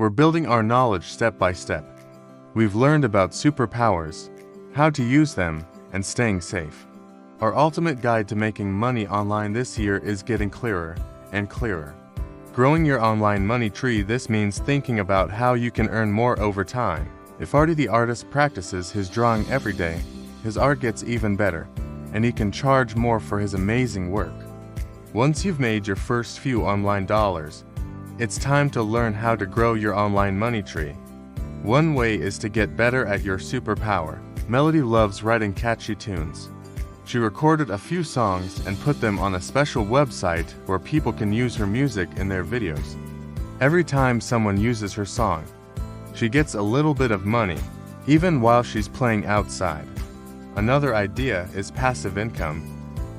We're building our knowledge step by step. We've learned about superpowers, how to use them, and staying safe. Our ultimate guide to making money online this year is getting clearer and clearer. Growing your online money tree. This means thinking about how you can earn more over time. If Artie the artist practices his drawing every day, his art gets even better, and he can charge more for his amazing work. Once you've made your first few online dollars, it's time to learn how to grow your online money tree. One way is to get better at your superpower. Melody loves writing catchy tunes. She recorded a few songs and put them on a special website where people can use her music in their videos. Every time someone uses her song, she gets a little bit of money, even while she's playing outside. Another idea is passive income.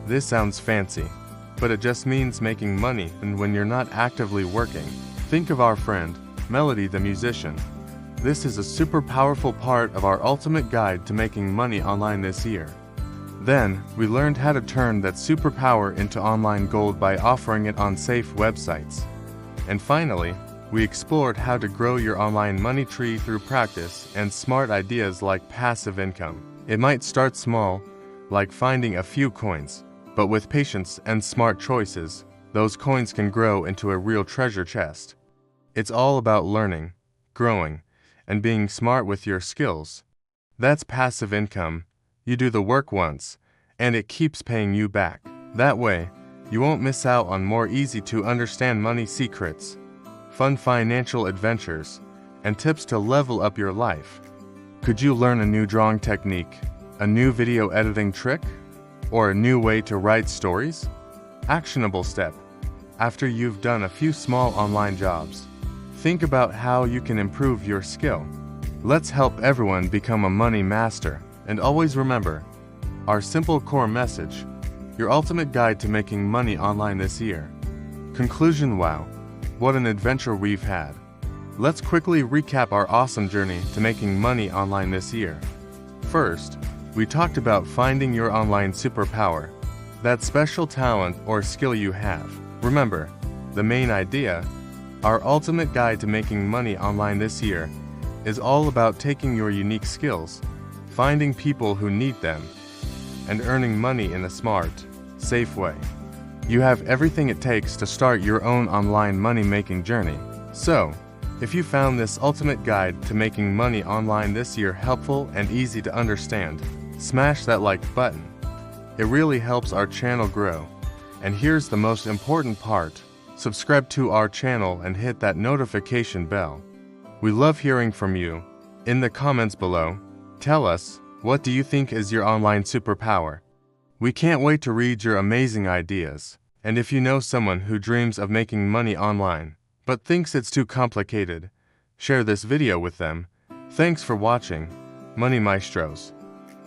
This sounds fancy, but it just means making money when you're not actively working. Think of our friend, Melody the musician. This is a super powerful part of our ultimate guide to making money online this year. Then, we learned how to turn that superpower into online gold by offering it on safe websites. And finally, we explored how to grow your online money tree through practice and smart ideas like passive income. It might start small, like finding a few coins, but with patience and smart choices, those coins can grow into a real treasure chest. It's all about learning, growing, and being smart with your skills. That's passive income. You do the work once, and it keeps paying you back. That way, you won't miss out on more easy-to-understand money secrets, fun financial adventures, and tips to level up your life. Could you learn a new drawing technique, a new video editing trick, or a new way to write stories? Actionable step. After you've done a few small online jobs, think about how you can improve your skill. Let's help everyone become a money master. And always remember, our simple core message, your ultimate guide to making money online this year. Conclusion. Wow, what an adventure we've had. Let's quickly recap our awesome journey to making money online this year. First, we talked about finding your online superpower, that special talent or skill you have. Remember, the main idea, our ultimate guide to making money online this year, is all about taking your unique skills, finding people who need them, and earning money in a smart, safe way. You have everything it takes to start your own online money-making journey. So, if you found this ultimate guide to making money online this year helpful and easy to understand, smash that like button. It really helps our channel grow. And here's the most important part, subscribe to our channel and hit that notification bell. We love hearing from you. In the comments below, tell us, what do you think is your online superpower? We can't wait to read your amazing ideas. And if you know someone who dreams of making money online, but thinks it's too complicated, share this video with them. Thanks for watching, Money Maestros.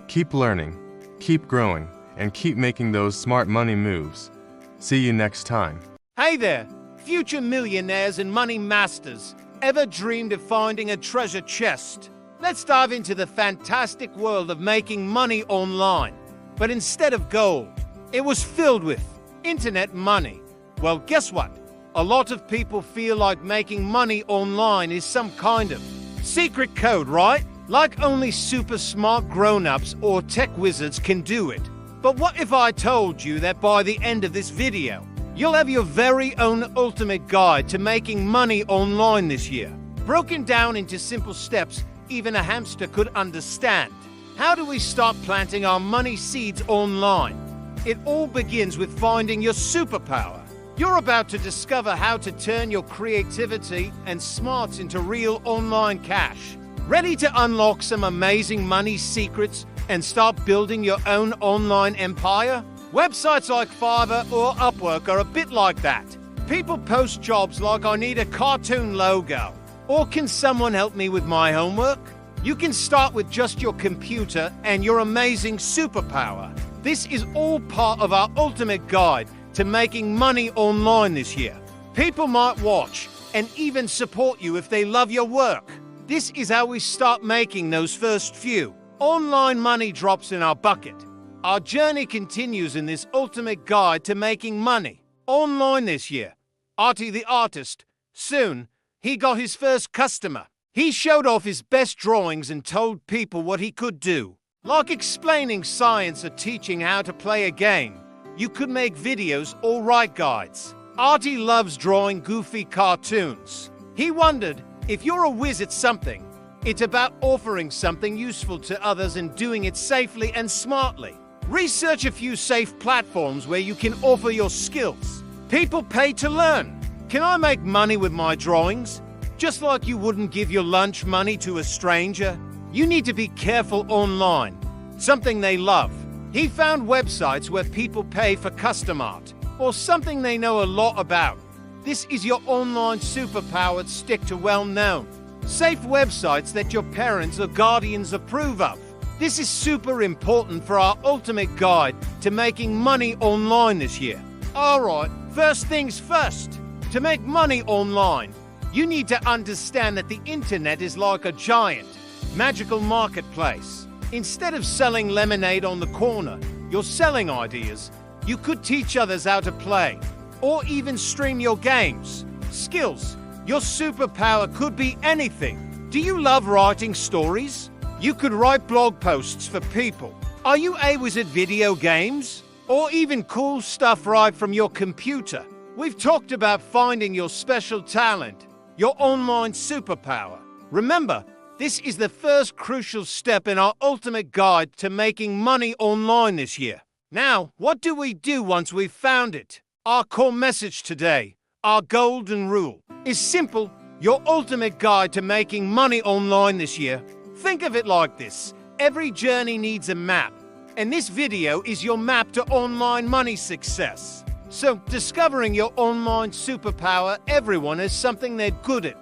Keep learning, keep growing, and keep making those smart money moves. See you next time. Hey there, future millionaires and money masters. Ever dreamed of finding a treasure chest? Let's dive into the fantastic world of making money online. But instead of gold, it was filled with internet money. Well, guess what? A lot of people feel like making money online is some kind of secret code, right? Like only super smart grown-ups or tech wizards can do it. But what if I told you that by the end of this video, you'll have your very own ultimate guide to making money online this year, broken down into simple steps even a hamster could understand. How do we start planting our money seeds online? It all begins with finding your superpower. You're about to discover how to turn your creativity and smarts into real online cash. Ready to unlock some amazing money secrets and start building your own online empire? Websites like Fiverr or Upwork are a bit like that. People post jobs like I need a cartoon logo, or can someone help me with my homework? You can start with just your computer and your amazing superpower. This is all part of our ultimate guide to making money online this year. People might watch and even support you if they love your work. This is how we start making those first few online money drops in our bucket. Our journey continues in this ultimate guide to making money online this year. Artie the artist, soon he got his first customer. He showed off his best drawings and told people what he could do. Like explaining science or teaching how to play a game, you could make videos or write guides. Artie loves drawing goofy cartoons. He wondered, if you're a whiz at something, it's about offering something useful to others and doing it safely and smartly. Research a few safe platforms where you can offer your skills. People pay to learn. Can I make money with my drawings? Just like you wouldn't give your lunch money to a stranger, you need to be careful online. Something they love. He found websites where people pay for custom art, or something they know a lot about. This is your online superpower. Stick to well-known, safe websites that your parents or guardians approve of. This is super important for our ultimate guide to making money online this year. Alright, first things first. To make money online, you need to understand that the internet is like a giant, magical marketplace. Instead of selling lemonade on the corner, you're selling ideas. You could teach others how to play, or even stream your games. Skills. Your superpower could be anything. Do you love writing stories? You could write blog posts for people. Are you a whiz at video games? Or even cool stuff right from your computer? We've talked about finding your special talent, your online superpower. Remember, this is the first crucial step in our ultimate guide to making money online this year. Now, what do we do once we've found it? Our core message today, our golden rule, is simple. Your ultimate guide to making money online this year. Think of it like this. Every journey needs a map, and this video is your map to online money success. So, discovering your online superpower, everyone has something they're good at.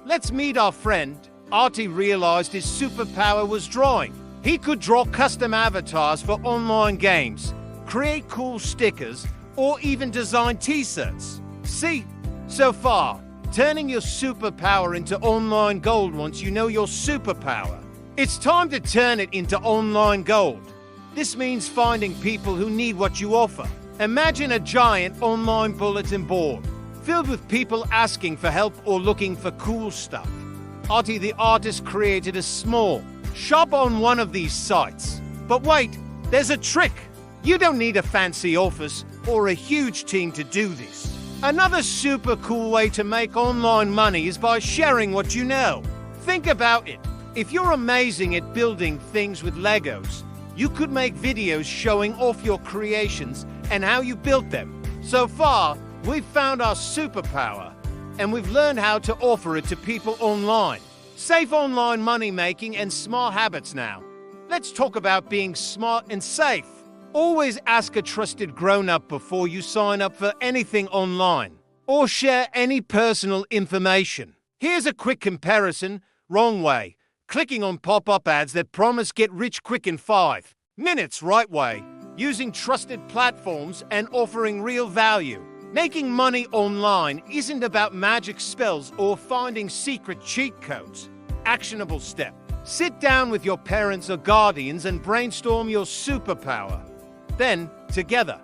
Let's meet our friend. Artie realized his superpower was drawing. He could draw custom avatars for online games, create cool stickers, or even design t-shirts. See? So far, turning your superpower into online gold once you know your superpower. It's time to turn it into online gold. This means finding people who need what you offer. Imagine a giant online bulletin board filled with people asking for help or looking for cool stuff. Artie the artist created a small shop on one of these sites. But wait, there's a trick. You don't need a fancy office or a huge team to do this. Another super cool way to make online money is by sharing what you know. Think about it. If you're amazing at building things with Legos, you could make videos showing off your creations and how you built them. So far, we've found our superpower, and we've learned how to offer it to people online. Safe online money making and smart habits now. Let's talk about being smart and safe. Always ask a trusted grown-up before you sign up for anything online or share any personal information. Here's a quick comparison. Wrong way. Clicking on pop-up ads that promise get rich quick in 5 minutes. Right way. Using trusted platforms and offering real value. Making money online isn't about magic spells or finding secret cheat codes. Actionable step. Sit down with your parents or guardians and brainstorm your superpower. Then, together,